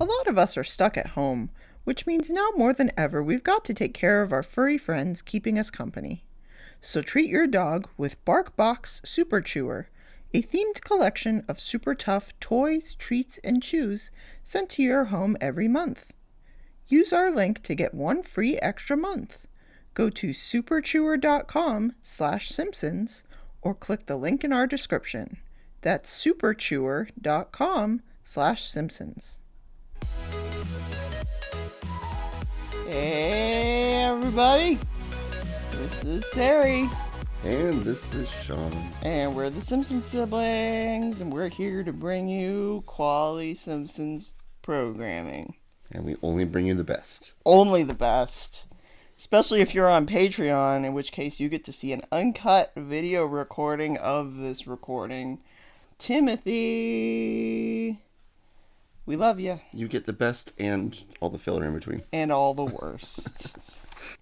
A lot of us are stuck at home, which means now more than ever we've got to take care of our furry friends keeping us company. So treat your dog with BarkBox Super Chewer, a themed collection of super tough toys, treats, and chews sent to your home every month. Use our link to get one free extra month. Go to superchewer.com/Simpsons or click the link in our description. That's superchewer.com/Simpsons. Hey everybody, this is Sari. And this is Sean. And we're the Simpsons siblings, and we're here to bring you quality Simpsons programming. And we only bring you the best. Only the best. Especially if you're on Patreon, in which case you get to see an uncut video recording of this recording. Timothy, we love you. You get the best and all the filler in between. And all the worst.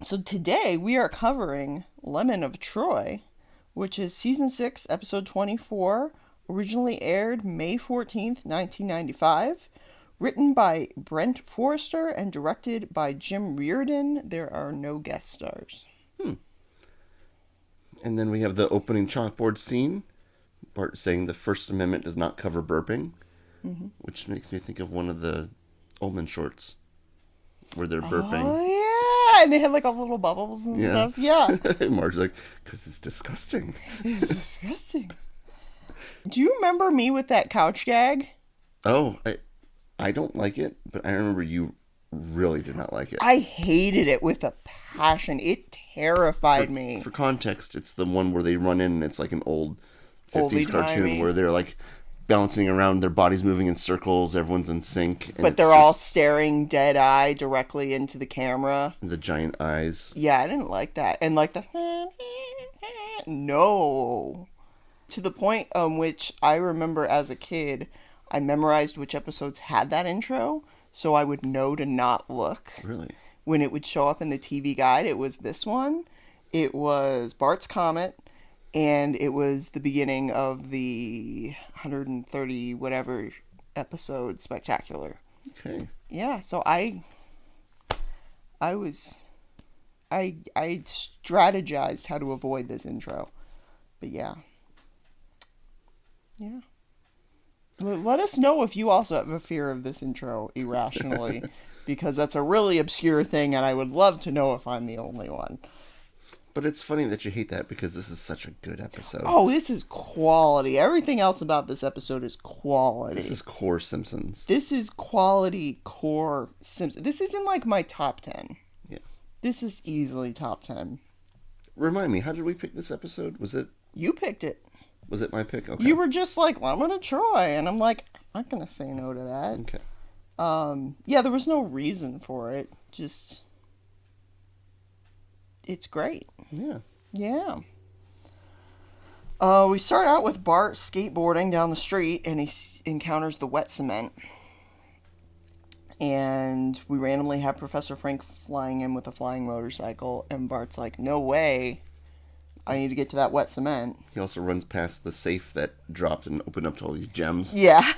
So today we are covering Lemon of Troy, which is Season 6, Episode 24, originally aired May 14th, 1995. Written by Brent Forrester and directed by Jim Reardon. There are no guest stars. And then we have the opening chalkboard scene. Bart saying the First Amendment does not cover burping. Mm-hmm. Which makes me think of one of the Ullman shorts. Where they're burping. Oh, yeah. And they had like all little bubbles and stuff. Yeah. Marge's like, because it's disgusting. It's disgusting. Do you remember me with that couch gag? Oh, I don't like it, but I remember you really did not like it. I hated it with a passion. It terrified me. For context, it's the one where they run in and it's like an old 50s cartoon where they're like bouncing around, their bodies moving in circles, everyone's in sync. But they're all staring dead eye directly into the camera. The giant eyes. Yeah, I didn't like that. And like the... No. To the point on which I remember as a kid... I memorized which episodes had that intro, so I would know to not look. Really? When it would show up in the TV guide, it was this one. It was Bart's Comet, and it was the beginning of the 130 whatever episode spectacular. Okay. Yeah, so I strategized how to avoid this intro. But yeah. Yeah. Let us know if you also have a fear of this intro irrationally, because that's a really obscure thing, and I would love to know if I'm the only one. But it's funny that you hate that, because this is such a good episode. Oh, this is quality. Everything else about this episode is quality. This is core Simpsons. This is quality core Simpsons. This is in like my top 10. Yeah. This is easily top 10. Remind me, how did we pick this episode? Was it... You picked it. Was it my pick? Okay. You were just like, well, I'm going to try. And I'm like, I'm not going to say no to that. Okay. Yeah, there was no reason for it. Just, it's great. Yeah. Yeah. We start out with Bart skateboarding down the street, and he encounters the wet cement. And we randomly have Professor Frank flying in with a flying motorcycle, and Bart's like, no way. I need to get to that wet cement. He also runs past the safe that dropped and opened up to all these gems. Yeah.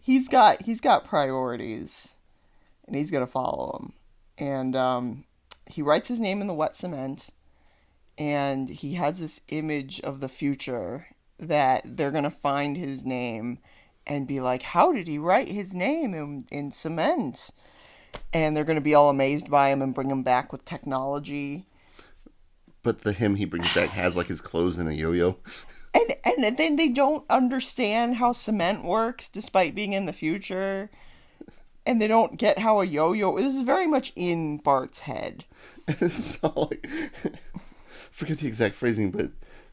He's got priorities, and he's going to follow them. And he writes his name in the wet cement, and he has this image of the future that they're going to find his name and be like, how did he write his name in cement? And they're going to be all amazed by him and bring him back with technology. But the him he brings back has like his clothes and a yo-yo. And then they don't understand how cement works despite being in the future. And they don't get how a yo-yo... This is very much in Bart's head. This is all like... Forget the exact phrasing, but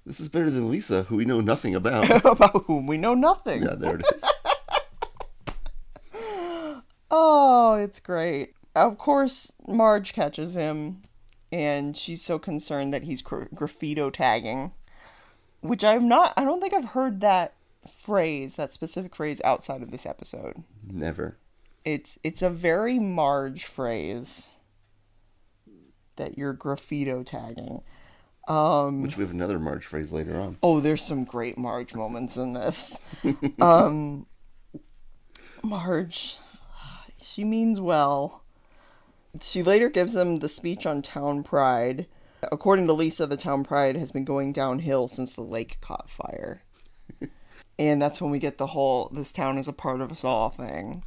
this is better than Lisa, who we know nothing about. About whom we know nothing. Yeah, there it is. Oh, it's great. Of course, Marge catches him. And she's so concerned that he's graffito tagging, which I don't think I've heard that specific phrase outside of this episode. Never. It's a very Marge phrase that you're graffito tagging. Which we have another Marge phrase later on. Oh, there's some great Marge moments in this. Marge, She means well. She later gives them the speech on town pride. According to Lisa, the town pride has been going downhill since the lake caught fire. And that's when we get the whole "this town is a part of us all" thing.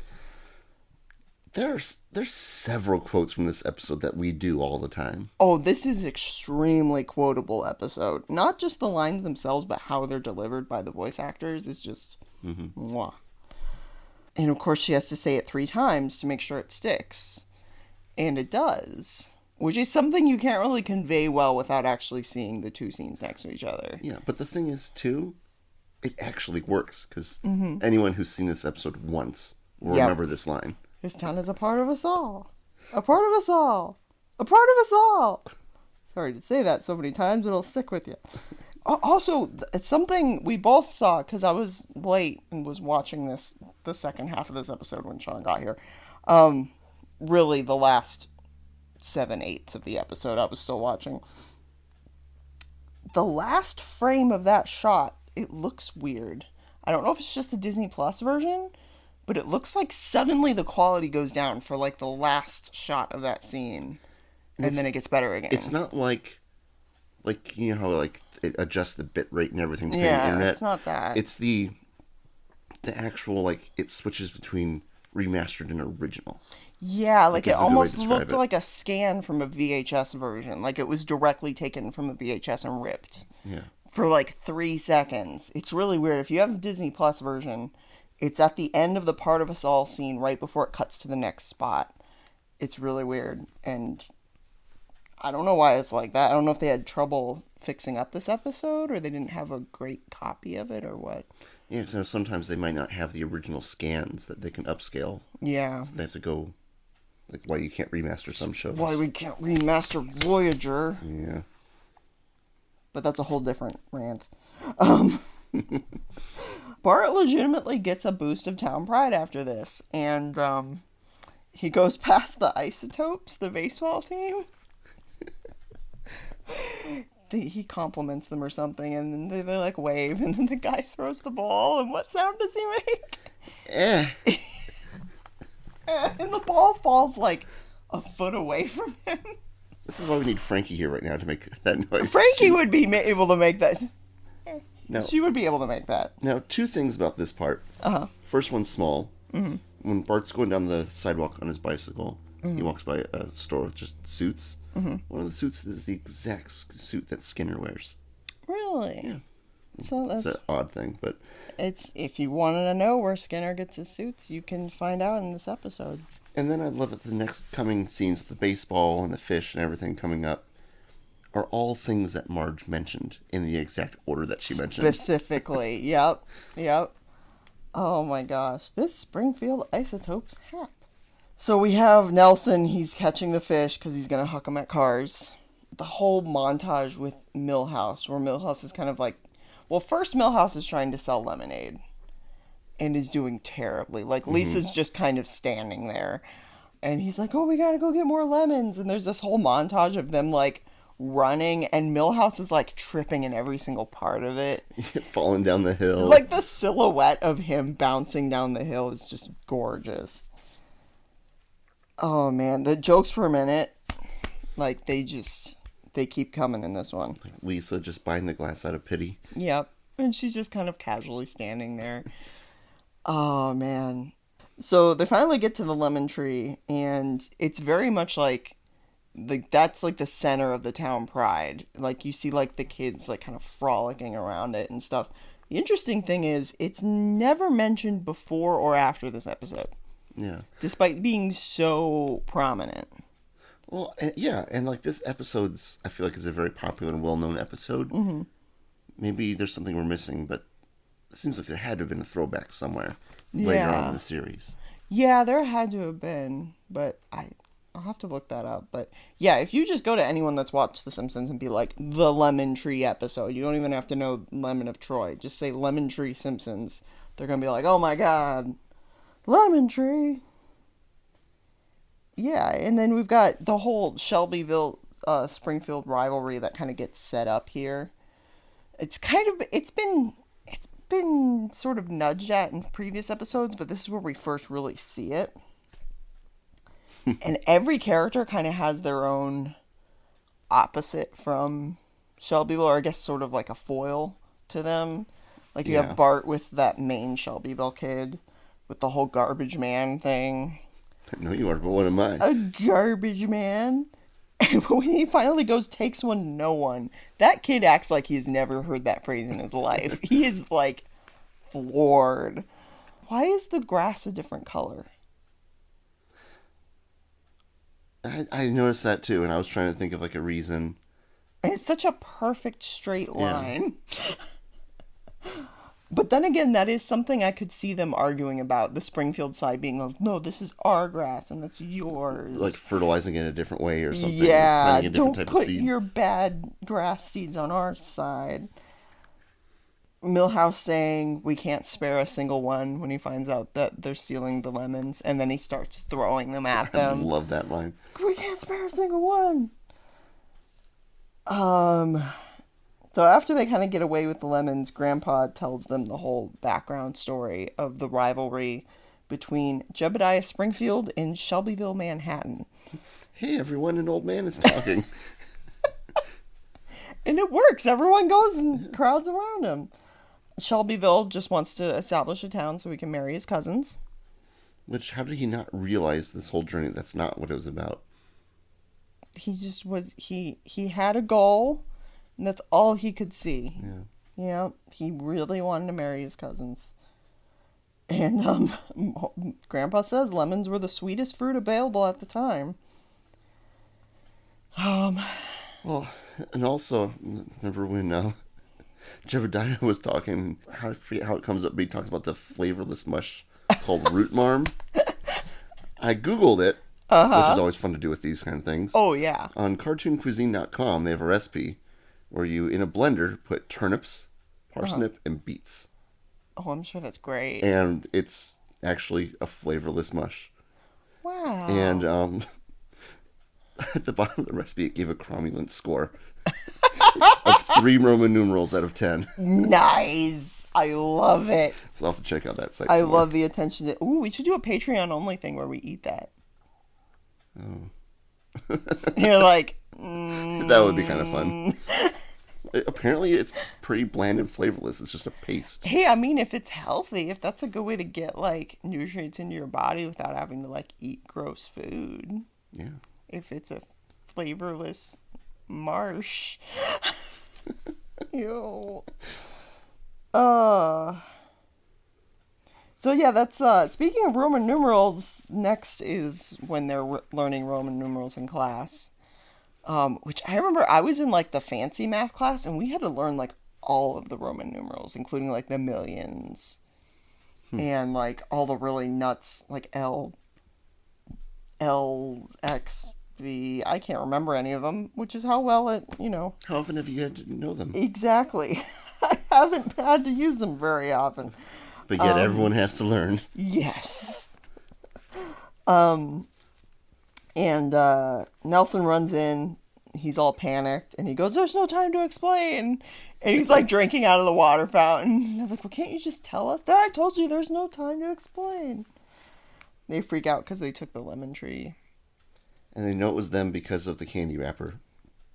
There's several quotes from this episode that we do all the time. Oh, this is extremely quotable episode. Not just the lines themselves, but how they're delivered by the voice actors is just mwah. And of course she has to say it 3 times to make sure it sticks. And it does. Which is something you can't really convey well without actually seeing the 2 scenes next to each other. Yeah, but the thing is, too, it actually works. Because anyone who's seen this episode once will remember this line. This town is a part of us all. A part of us all. A part of us all. Sorry to say that so many times, it'll stick with you. Also, it's something we both saw, because I was late and was watching the second half of this episode when Sean got here. Really, the last 7/8 of the episode I was still watching. The last frame of that shot, it looks weird. I don't know if it's just the Disney Plus version, but it looks like suddenly the quality goes down for like the last shot of that scene. And then it gets better again. It's not like you know how like it adjusts the bit rate and everything through the yeah, internet. It's not that. It's the actual, like, it switches between remastered and original. Yeah, like it almost looked it. like a scan from a VHS version. Like it was directly taken from a VHS and ripped. Yeah. For like 3 seconds. It's really weird. If you have the Disney Plus version, it's at the end of the part of us all scene right before it cuts to the next spot. It's really weird. And I don't know why it's like that. I don't know if they had trouble fixing up this episode or they didn't have a great copy of it or what. Yeah, so sometimes they might not have the original scans that they can upscale. Yeah. So they have to go, like, why you can't remaster some shows. Why we can't remaster Voyager. Yeah. But that's a whole different rant. Bart legitimately gets a boost of town pride after this. And he goes past the Isotopes, the baseball team. He compliments them or something, and they like wave, and then the guy throws the ball, and what sound does he make? And the ball falls like a foot away from him. This is why we need Frankie here right now to make that noise. Frankie would be able to make that. Now, she would be able to make that. Now, 2 things about this part. First one's small. When Bart's going down the sidewalk on his bicycle, he walks by a store with just suits. One of the suits is the exact suit that Skinner wears. Really? Yeah. So that's an odd thing, but it's, if you wanted to know where Skinner gets his suits, you can find out in this episode. And then I love that the next coming scenes with the baseball and the fish and everything coming up are all things that Marge mentioned in the exact order that she mentioned. Specifically, yep. Oh my gosh, this Springfield Isotopes hat. So we have Nelson, he's catching the fish because he's going to huck them at cars. The whole montage with Milhouse, where Milhouse is kind of like... Well, first Milhouse is trying to sell lemonade and is doing terribly. Like, Lisa's just kind of standing there. And he's like, oh, we got to go get more lemons. And there's this whole montage of them, like, running. And Milhouse is, like, tripping in every single part of it. Falling down the hill. Like, the silhouette of him bouncing down the hill is just gorgeous. Oh, man. The jokes per minute, like, they keep coming in this one. Like Lisa just buying the glass out of pity. Yep. And she's just kind of casually standing there. Oh, man. So they finally get to the lemon tree, and it's very much like that's like the center of the town pride. Like, you see, like, the kids, like, kind of frolicking around it and stuff. The interesting thing is, it's never mentioned before or after this episode. Yeah. Despite being so prominent. Well, yeah, and like this episode's, I feel like is a very popular and well-known episode. Maybe there's something we're missing, but it seems like there had to have been a throwback somewhere later on in the series. Yeah, there had to have been, but I'll have to look that up. But yeah, if you just go to anyone that's watched The Simpsons and be like, the Lemon Tree episode, you don't even have to know Lemon of Troy. Just say Lemon Tree Simpsons. They're going to be like, oh my god, Lemon Tree. Yeah, and then we've got the whole Shelbyville, Springfield rivalry that kind of gets set up here. It's been sort of nudged at in previous episodes, but this is where we first really see it. And every character kind of has their own opposite from Shelbyville, or I guess sort of like a foil to them. Like you Yeah. have Bart with that main Shelbyville kid with the whole garbage man thing. I know you are, but what am I? A garbage man. And when he finally goes, takes one to no one, that kid acts like he's never heard that phrase in his life. He is like floored. Why is the grass a different color? I noticed that too, and I was trying to think of like a reason. And it's such a perfect straight line. Yeah. But then again, that is something I could see them arguing about. The Springfield side being like, no, this is our grass and that's yours. Like fertilizing it a different way or something. Yeah, planting a different don't type put of seed. your bad grass seeds on our side. Milhouse saying we can't spare a single one when he finds out that they're stealing the lemons, and then he starts throwing them at them. I love that line. We can't spare a single one. So after they kind of get away with the lemons, Grandpa tells them the whole background story of the rivalry between Jebediah Springfield and Shelbyville, Manhattan. Hey everyone, an old man is talking. And it works. Everyone goes and crowds around him. Shelbyville just wants to establish a town so he can marry his cousins. Which, how did he not realize this whole journey? That's not what it was about. He just was, he had a goal, and that's all he could see. Yeah. Yeah, he really wanted to marry his cousins. And Grandpa says lemons were the sweetest fruit available at the time. Well, and also, remember when Jebediah was talking, I forget how it comes up, but he talks about the flavorless mush called root marm. I Googled it, which is always fun to do with these kind of things. Oh, yeah. On cartooncuisine.com, they have a recipe where you, in a blender, put turnips, parsnip, and beets. Oh, I'm sure that's great. And it's actually a flavorless mush. Wow. And at the bottom of the recipe, it gave a cromulent score of 3 Roman numerals out of 10. Nice. I love it. So I'll have to check out that site. I love the attention to... Ooh, we should do a Patreon only thing where we eat that. Oh. You're like... That would be kind of fun. Apparently, it's pretty bland and flavorless. It's just a paste. Hey, I mean, if it's healthy, if that's a good way to get, like, nutrients into your body without having to, like, eat gross food. Yeah. If it's a flavorless marsh. Ew. So yeah, that's speaking of Roman numerals, next is when they're learning Roman numerals in class. Which I remember I was in like the fancy math class and we had to learn like all of the Roman numerals, including like the millions and like all the really nuts like L, X, V. I can't remember any of them, which is how well it, How often have you had to know them? Exactly. I haven't had to use them very often. But yet everyone has to learn. Yes. And Nelson runs in. He's all panicked. And he goes, there's no time to explain. And he's like drinking out of the water fountain. They're like, well, can't you just tell us that? I told you there's no time to explain. They freak out because they took the lemon tree. And they know it was them because of the candy wrapper.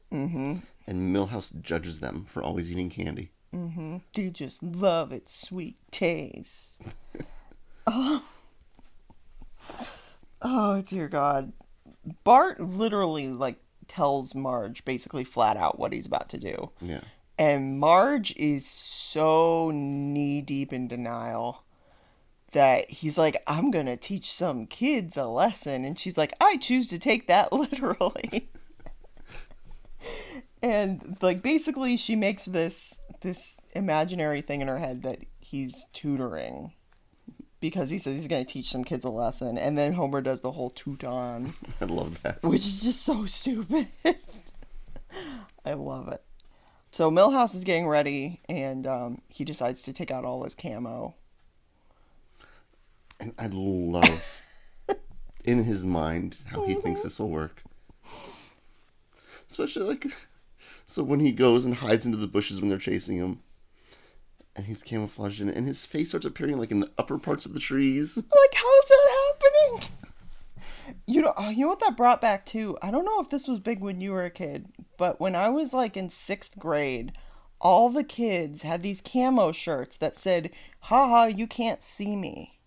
Mm-hmm. And Milhouse judges them for always eating candy. Mm-hmm. They just love its sweet taste. Oh, dear God. Bart literally, like, tells Marge basically flat out what he's about to do. Yeah. And Marge is so knee-deep in denial that he's like, I'm going to teach some kids a lesson. And she's like, I choose to take that literally. And, like, basically she makes this imaginary thing in her head that he's tutoring. Because he says he's going to teach some kids a lesson. And then Homer does the whole toot-on. I love that. Which is just so stupid. I love it. So Milhouse is getting ready, and he decides to take out all his camo. And I love, in his mind, how he thinks this will work. Especially, like, so when he goes and hides into the bushes when they're chasing him, and he's camouflaged in it, and his face starts appearing, like, in the upper parts of the trees. Like, how is that happening? You know what that brought back too? I don't know if this was big when you were a kid, but when I was like in 6th grade, all the kids had these camo shirts that said, haha, you can't see me.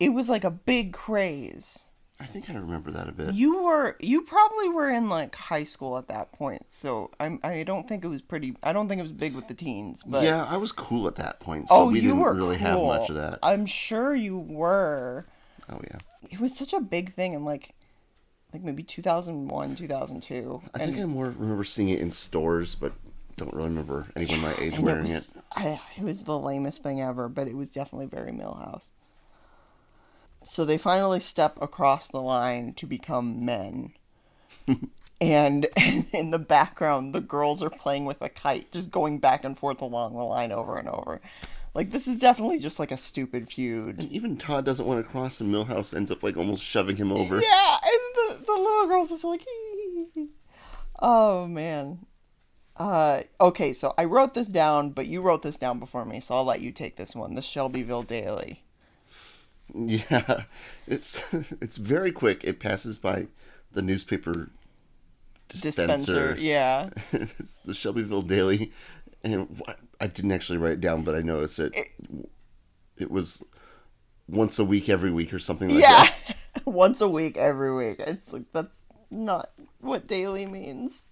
It was like a big craze. I think I remember that a bit. You probably were in like high school at that point, so I don't think it was I don't think it was big with the teens, but Yeah, I was cool at that point, so we you didn't were really have cool. much of that. I'm sure you were. Oh yeah. It was such a big thing in like maybe 2001, 2002. I think I more remember seeing it in stores, but don't really remember anyone my age wearing it. It was the lamest thing ever, but it was definitely very Milhouse. So they finally step across the line to become men. And in the background, the girls are playing with a kite, just going back and forth along the line over and over. Like, this is definitely just like a stupid feud. And even Todd doesn't want to cross, and Milhouse ends up like almost shoving him over. Yeah, and the little girl's just like, hee. Oh, man. Okay, so I wrote this down, but you wrote this down before me, so I'll let you take this one. The Shelbyville Daily. Yeah, it's very quick. It passes by the newspaper dispenser. Yeah. It's the Shelbyville Daily, and I didn't actually write it down, but I noticed it was once a week, every week, or something like that. Yeah, once a week, every week. It's like, that's not what daily means.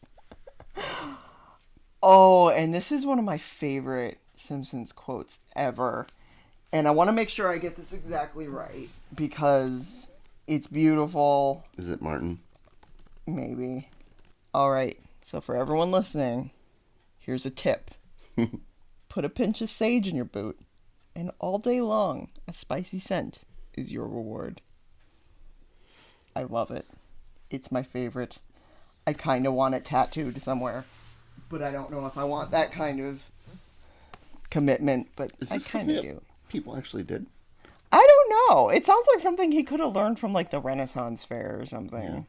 Oh, and this is one of my favorite Simpsons quotes ever. And I want to make sure I get this exactly right because it's beautiful. Is it Martin? Maybe. All right. So for everyone listening, here's a tip. Put a pinch of sage in your boot, and all day long, a spicy scent is your reward. I love it. It's my favorite. I kind of want it tattooed somewhere, but I don't know if I want that kind of commitment, but I kind of do. People actually did. I don't know. It sounds like something he could have learned from like the Renaissance Fair or something.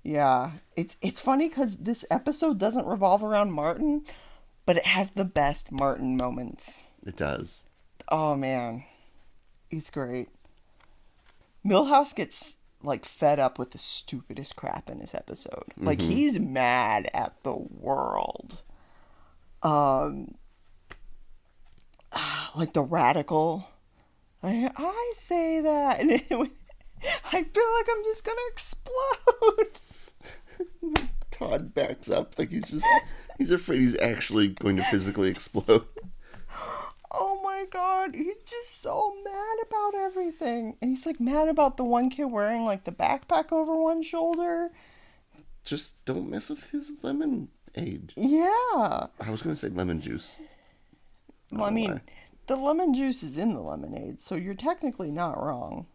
Yeah. It's funny because this episode doesn't revolve around Martin, but it has the best Martin moments. It does. Oh man, he's great. Milhouse gets like fed up with the stupidest crap in this episode. Like he's mad at the world. Like the radical. I say that, and I feel like I'm just gonna explode. Todd backs up like he's afraid he's actually going to physically explode. Oh my god, he's just so mad about everything. And he's like mad about the one kid wearing like the backpack over one shoulder. Just don't mess with his lemonade. Yeah. I was going to say lemon juice. Well, I mean, the lemon juice is in the lemonade, so you're technically not wrong.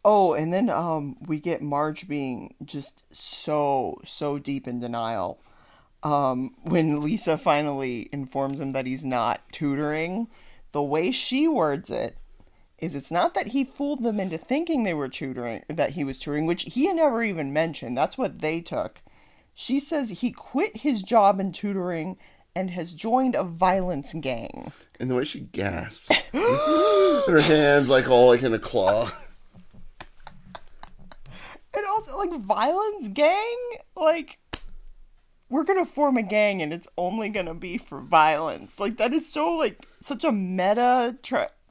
Oh, and then we get Marge being just so deep in denial. When Lisa finally informs him that he's not tutoring, the way she words it is it's not that he fooled them into thinking they were tutoring, that he was tutoring, which he never even mentioned. That's what they took. She says he quit his job in tutoring and has joined a violence gang. And the way she gasps. Her hands like all like in a claw. And also, like, violence gang? Like, we're gonna form a gang and it's only gonna be for violence. Like, that is so, like, such a meta,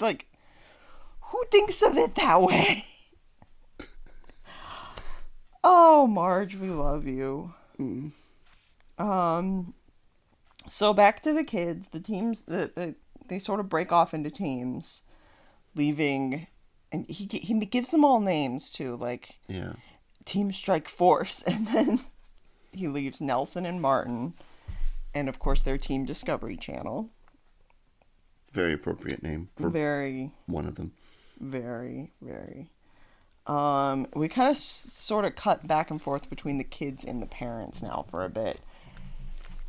like, who thinks of it that way? Oh, Marge, we love you. So back to the kids. The teams, they sort of break off into teams, leaving, and he gives them all names too, like Team Strike Force, and then he leaves Nelson and Martin, and of course their Team Discovery Channel. Very appropriate name for one of them. Very. We kind of sort of cut back and forth between the kids and the parents now for a bit.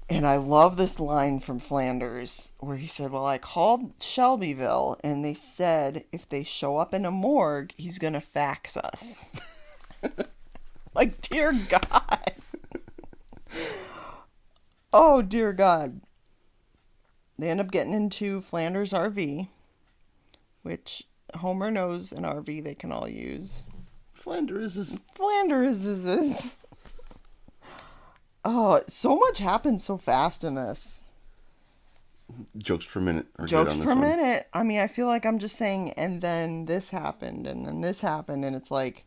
And I love this line from Flanders where he said, well, I called Shelbyville and they said if they show up in a morgue, he's going to fax us. Like, dear God. Oh, dear God. They end up getting into Flanders' RV, which Homer knows an RV they can all use. Flanders. Oh, so much happens so fast in this. Jokes per minute are Jokes good on this per one. minute. I mean, I feel like I'm just saying, and then this happened, and then this happened, and it's like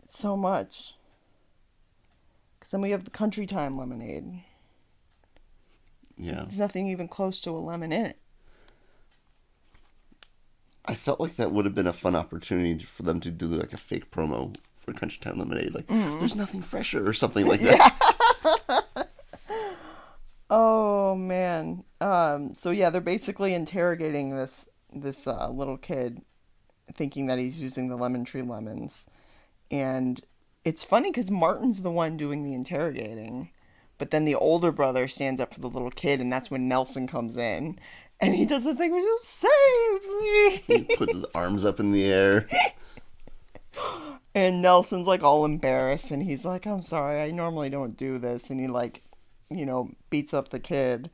so much. Because then we have the Country Time lemonade. Yeah. There's nothing even close to a lemon in it. I felt like that would have been a fun opportunity for them to do like a fake promo for Country Time Lemonade. Like, there's nothing fresher or something like that. Oh, man. So yeah, they're basically interrogating this little kid, thinking that he's using the lemon tree lemons. And it's funny because Martin's the one doing the interrogating. But then the older brother stands up for the little kid, and that's when Nelson comes in. And he does the thing where he's just, save me! He puts his arms up in the air. And Nelson's like all embarrassed, and he's like, I'm sorry, I normally don't do this. And he like, beats up the kid.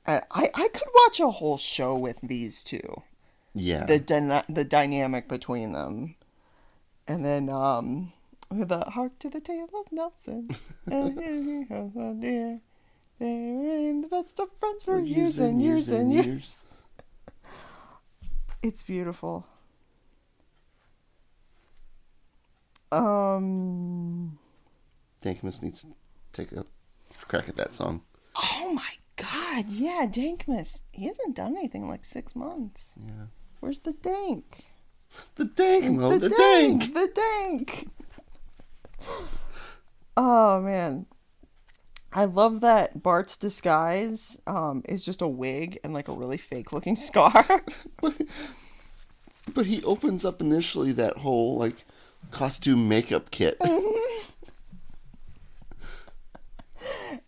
And I could watch a whole show with these two. Yeah. The dynamic between them. And then, with a hark to the tale of Nelson. Oh dear. They remain the best of friends for years and years and years. It's beautiful. Dankmas needs to take a crack at that song. Oh my God, yeah, Dankmas. He hasn't done anything in like 6 months. Yeah. Where's the Dank? The Dank, Mo, the Dank! The Dank! Oh, man. I love that Bart's disguise is just a wig and like a really fake-looking scar. But he opens up initially that whole, like, costume makeup kit.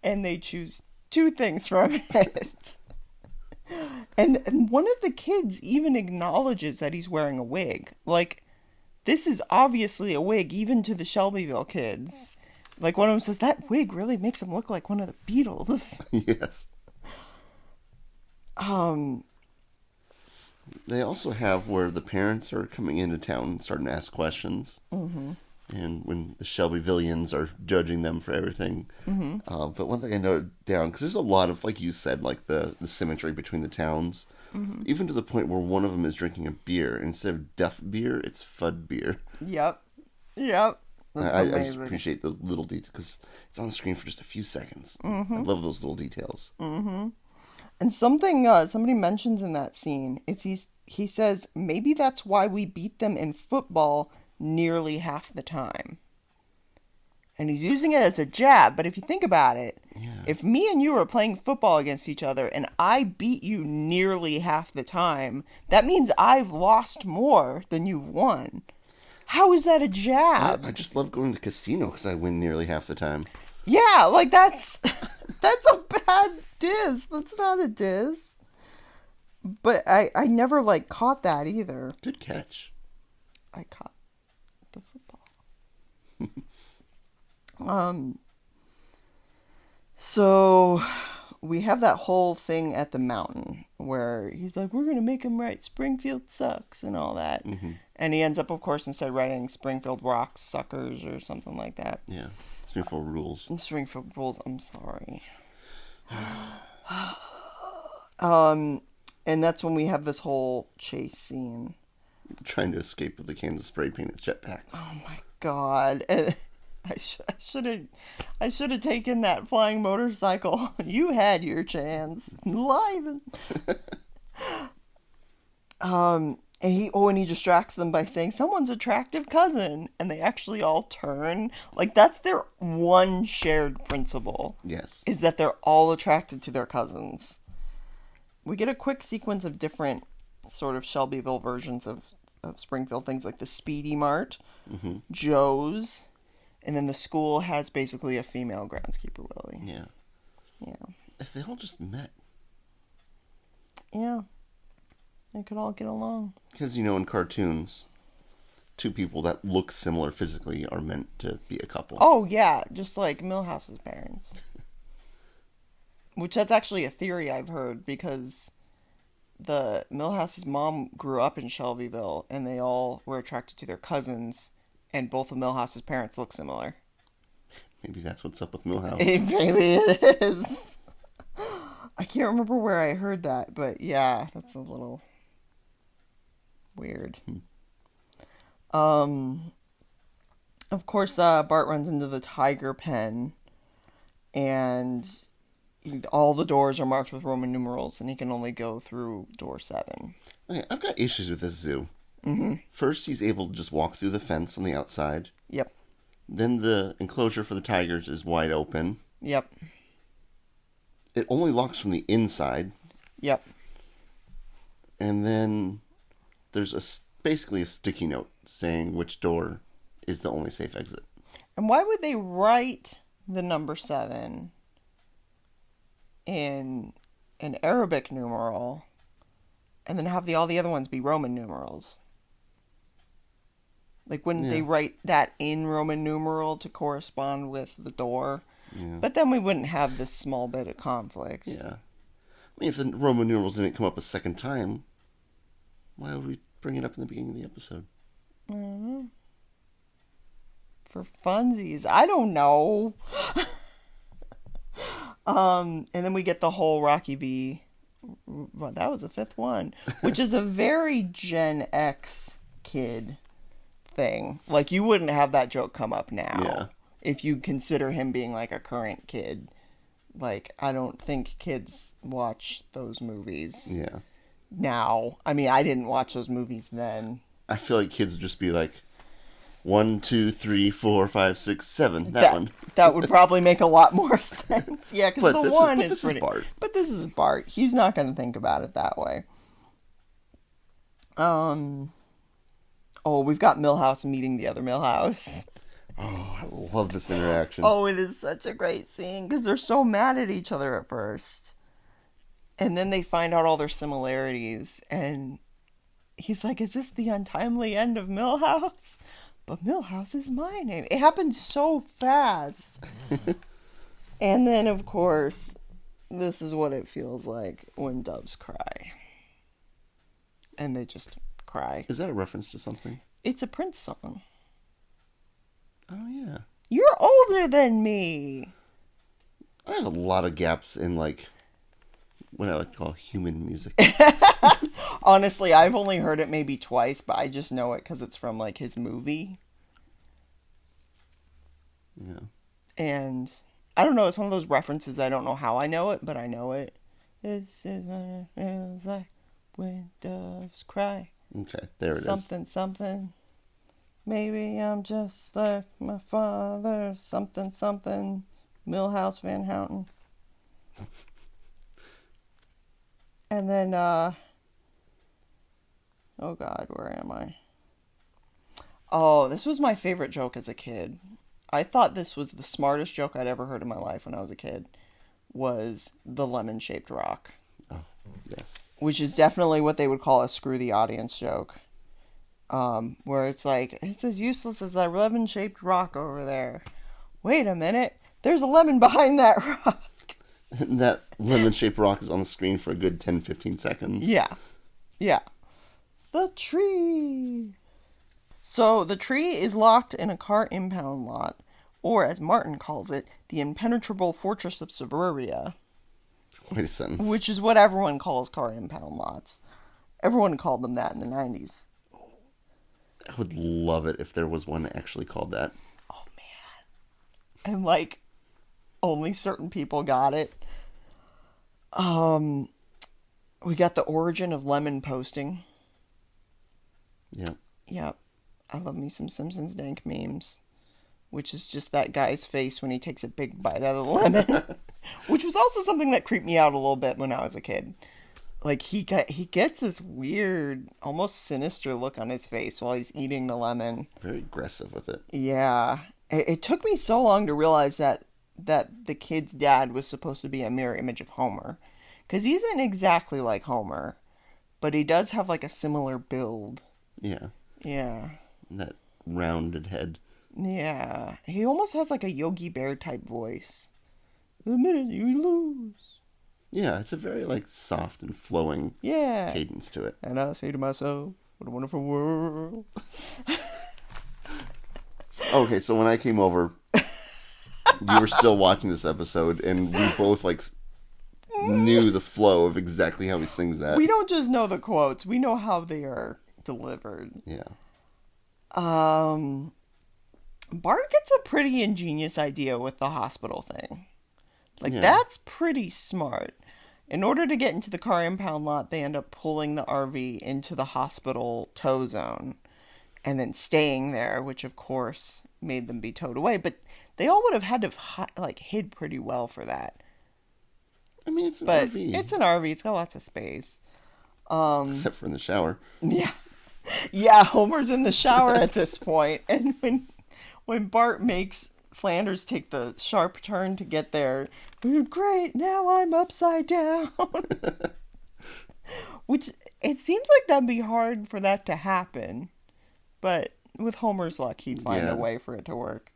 And they choose 2 things from it. And one of the kids even acknowledges that he's wearing a wig. Like, this is obviously a wig, even to the Shelbyville kids. Like, one of them says, that wig really makes him look like one of the Beatles. Yes. They also have where the parents are coming into town and starting to ask questions. Mm-hmm. And when the Shelbyvillians are judging them for everything. Mm-hmm. But one thing I noted down, because there's a lot of, like you said, like the symmetry between the towns. Mm-hmm. Even to the point where one of them is drinking a beer. Instead of Duff beer, it's Fudd beer. Yep. I just appreciate those little details because it's on the screen for just a few seconds. Mm-hmm. I love those little details. Mm-hmm. And something somebody mentions in that scene is he says, maybe that's why we beat them in football nearly half the time. And he's using it as a jab, but if you think about it, if me and you were playing football against each other and I beat you nearly half the time, that means I've lost more than you've won. How is that a jab? I just love going to the casino because I win nearly half the time. Yeah, like that's a bad diss. That's not a diss. But I never like caught that either. Good catch. I caught the football. So we have that whole thing at the mountain where he's like, we're going to make him write Springfield sucks and all that. Mm-hmm. And he ends up, of course, instead writing Springfield rocks suckers or something like that. Yeah. Springfield rules. Springfield rules. I'm sorry. And that's when we have this whole chase scene. Trying to escape with the cans of spray paint as jetpacks. Oh my God. And I should have taken that flying motorcycle. You had your chance. Live. And he distracts them by saying someone's attractive cousin, and they actually all turn. Like, that's their one shared principle. Yes. Is that they're all attracted to their cousins. We get a quick sequence of different sort of Shelbyville versions of Springfield things, like the Speedy Mart, mm-hmm. Joe's, and then the school has basically a female groundskeeper, Willie. Yeah. Yeah. If they all just met. Yeah. They could all get along. Because, in cartoons, 2 people that look similar physically are meant to be a couple. Oh, yeah. Just like Milhouse's parents. Which that's actually a theory I've heard, because the Milhouse's mom grew up in Shelbyville, and they all were attracted to their cousins, and both of Milhouse's parents look similar. Maybe that's what's up with Milhouse. Maybe it is. I can't remember where I heard that, but yeah, that's a little weird. Of course, Bart runs into the tiger pen, and all the doors are marked with Roman numerals, and he can only go through door 7. Okay, I've got issues with this zoo. Mm-hmm. First, he's able to just walk through the fence on the outside. Yep. Then the enclosure for the tigers is wide open. Yep. It only locks from the inside. Yep. And then there's basically a sticky note saying which door is the only safe exit. And why would they write the number 7 in an Arabic numeral and then have all the other ones be Roman numerals? Like, wouldn't they write that in Roman numeral to correspond with the door? Yeah. But then we wouldn't have this small bit of conflict. Yeah. I mean, if the Roman numerals didn't come up a second time, why would we bring it up in the beginning of the episode? I don't know. For funsies. I don't know. And then we get the whole Rocky V. Well, that was the 5th one. Which is a very Gen X kid thing. Like, you wouldn't have that joke come up now. Yeah. If you consider him being like a current kid. Like, I don't think kids watch those movies now. I mean, I didn't watch those movies then. I feel like kids would just be like, 1, 2, 3, 4, 5, 6, 7. That one. That would probably make a lot more sense. Yeah, because the one is pretty. Bart. But this is Bart. He's not going to think about it that way. Oh, we've got Milhouse meeting the other Milhouse. Oh, I love this interaction. Oh, it is such a great scene because they're so mad at each other at first. And then they find out all their similarities. And he's like, is this the untimely end of Milhouse? But Milhouse is my name. It happened so fast. And then, of course, this is what it feels like when doves cry. And they just cry. Is that a reference to something? It's a Prince song. Oh, yeah. You're older than me. I have a lot of gaps in, like, what I like to call human music. Honestly, I've only heard it maybe twice, but I just know it because it's from, like, his movie. Yeah. And I don't know, it's one of those references. I don't know how I know it, but I know it. This is what it feels like when doves cry. Okay, there it is. Something. Maybe I'm just like my father. Something. Milhouse Van Houten. And then, oh God, where am I? Oh, this was my favorite joke as a kid. I thought this was the smartest joke I'd ever heard in my life when I was a kid. Was the lemon-shaped rock. Oh, yes. Which is definitely what they would call a screw the audience joke. Where it's like, it's as useless as that lemon-shaped rock over there. Wait a minute, there's a lemon behind that rock. That lemon-shaped rock is on the screen for a good 10-15 seconds. Yeah. The tree. So the tree is locked in a car impound lot, or as Martin calls it, the impenetrable fortress of suburbia. Quite a sentence. Which is what everyone calls car impound lots. Everyone called them that in the 90s. I would love it if there was one actually called that. Oh, man. And, like, only certain people got it. We got the origin of lemon posting. Yep. I love me some Simpsons dank memes. Which is just that guy's face when he takes a big bite out of the lemon. Which was also something that creeped me out a little bit when I was a kid. Like, he gets this weird, almost sinister look on his face while he's eating the lemon. Very aggressive with it. Yeah. It took me so long to realize that the kid's dad was supposed to be a mirror image of Homer. Because he isn't exactly like Homer. But he does have, like, a similar build. Yeah. Yeah. That rounded head. Yeah. He almost has, like, a Yogi Bear type voice. The minute you lose. Yeah, it's a very like soft and flowing Yeah. cadence to it. And I say to myself, what a wonderful world. Okay, so when I came over, you were still watching this episode, and we both like knew the flow of exactly how he sings that. We don't just know the quotes, we know how they are delivered. Yeah. Bart gets a pretty ingenious idea with the hospital thing. Like, that's pretty smart. In order to get into the car impound lot, they end up pulling the RV into the hospital tow zone and then staying there, which of course made them be towed away. But they all would have had to have hid pretty well for that. I mean, it's an RV. It's an RV. It's got lots of space. Except for in the shower. Yeah. Yeah, Homer's in the shower at this point. And when Bart makes Flanders take the sharp turn to get there, great, now I'm upside down. Which, it seems like that'd be hard for that to happen. But with Homer's luck, he'd find a way for it to work.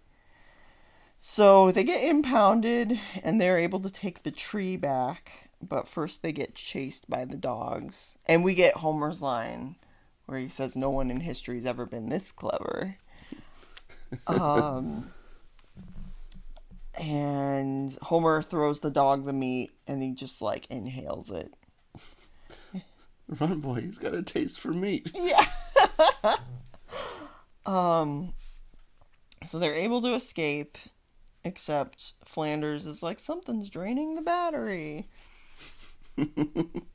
So they get impounded, and they're able to take the tree back. But first they get chased by the dogs. And we get Homer's line, where he says, no one in history's ever been this clever. And Homer throws the dog the meat, and he just, inhales it. Run, boy, he's got a taste for meat. Yeah. So they're able to escape, except Flanders is like, something's draining the battery.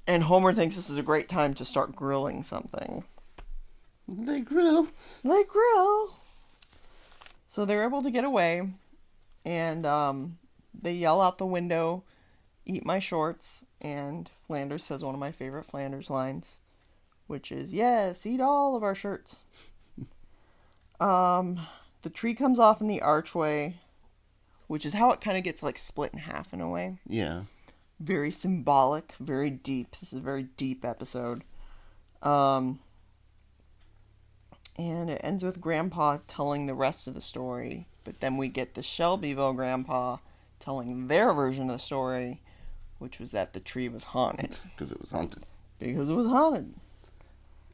And Homer thinks this is a great time to start grilling something. They grill. So they're able to get away, and they yell out the window, eat my shorts, and Flanders says one of my favorite Flanders lines, which is, yes, eat all of our shirts. The tree comes off in the archway, which is how it kind of gets split in half in a way. Yeah. Very symbolic, very deep. This is a very deep episode. And it ends with Grandpa telling the rest of the story. But then we get the Shelbyville Grandpa telling their version of the story, which was that the tree was haunted. Because it was haunted.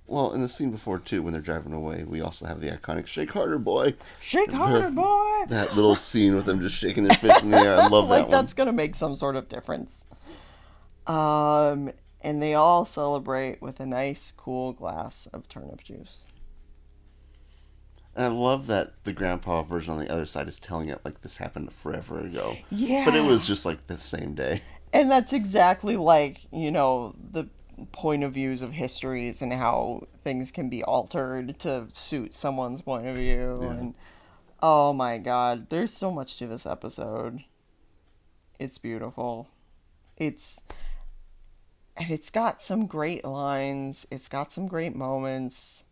Well, in the scene before, too, when they're driving away, we also have the iconic Shake Harder, Boy. Shake harder, boy! That little scene with them just shaking their fists in the air. I love that one. That's going to make some sort of difference. And they all celebrate with a nice, cool glass of turnip juice. And I love that the grandpa version on the other side is telling it like this happened forever ago. Yeah. But it was just the same day. And that's exactly the point of views of histories and how things can be altered to suit someone's point of view. Yeah. And oh my God, there's so much to this episode. It's beautiful. It's got some great lines. It's got some great moments.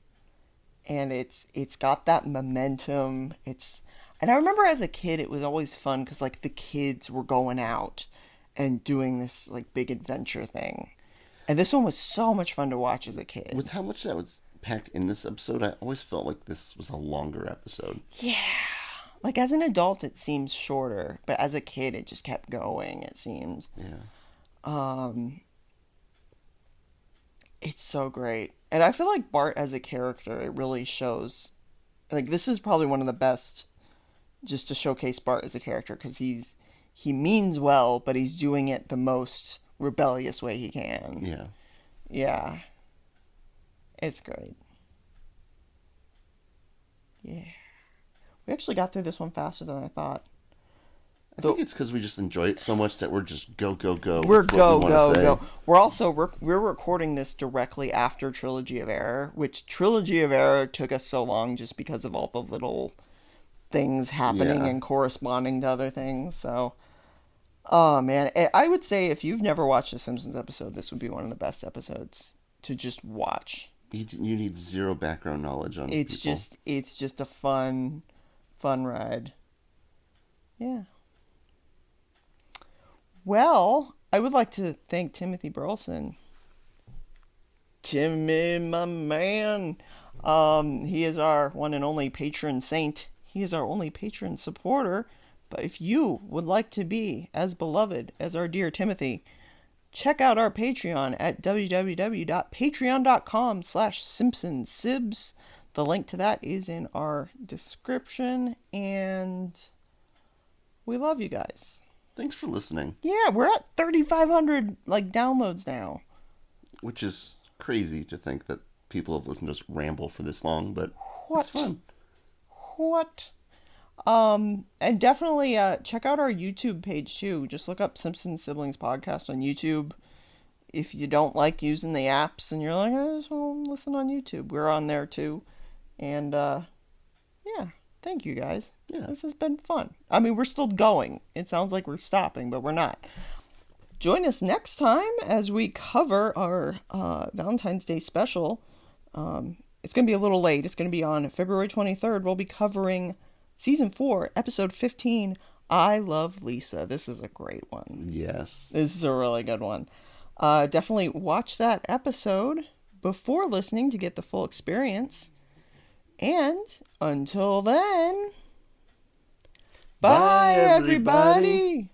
And it's got that momentum. And I remember as a kid, it was always fun because the kids were going out and doing this big adventure thing. And this one was so much fun to watch as a kid. With how much that was packed in this episode, I always felt like this was a longer episode. Yeah. As an adult, it seems shorter. But as a kid, it just kept going, it seems. Yeah. It's so great. And I feel like Bart as a character, it really shows. This is probably one of the best just to showcase Bart as a character. Because he means well, but he's doing it the most rebellious way he can. Yeah. Yeah. It's great. Yeah. We actually got through this one faster than I thought. I think it's because we just enjoy it so much that we're just go. We're go. We're recording this directly after Trilogy of Error, which Trilogy of Error took us so long just because of all the little things happening and corresponding to other things. So, oh man, I would say if you've never watched a Simpsons episode, this would be one of the best episodes to just watch. You need zero background knowledge on it. It's just a fun ride. Yeah. Well, I would like to thank Timothy Burleson. Timmy, my man. He is our one and only patron saint. He is our only patron supporter. But if you would like to be as beloved as our dear Timothy, check out our Patreon at www.patreon.com/SimpsonsSibs. The link to that is in our description, and we love you guys. Thanks for listening. Yeah, we're at 3,500 downloads now. Which is crazy to think that people have listened to us ramble for this long, but What? it's fun. What? And definitely check out our YouTube page too. Just look up Simpsons Siblings Podcast on YouTube. If you don't like using the apps and you're like, I just want to listen on YouTube, we're on there too. And yeah, thank you guys. Yeah. This has been fun. I mean, we're still going. It sounds like we're stopping, but we're not. Join us next time as we cover our Valentine's Day special. It's going to be a little late. It's going to be on February 23rd. We'll be covering Season 4, Episode 15, I Love Lisa. This is a great one. Yes. This is a really good one. Definitely watch that episode before listening to get the full experience. And until then, bye everybody.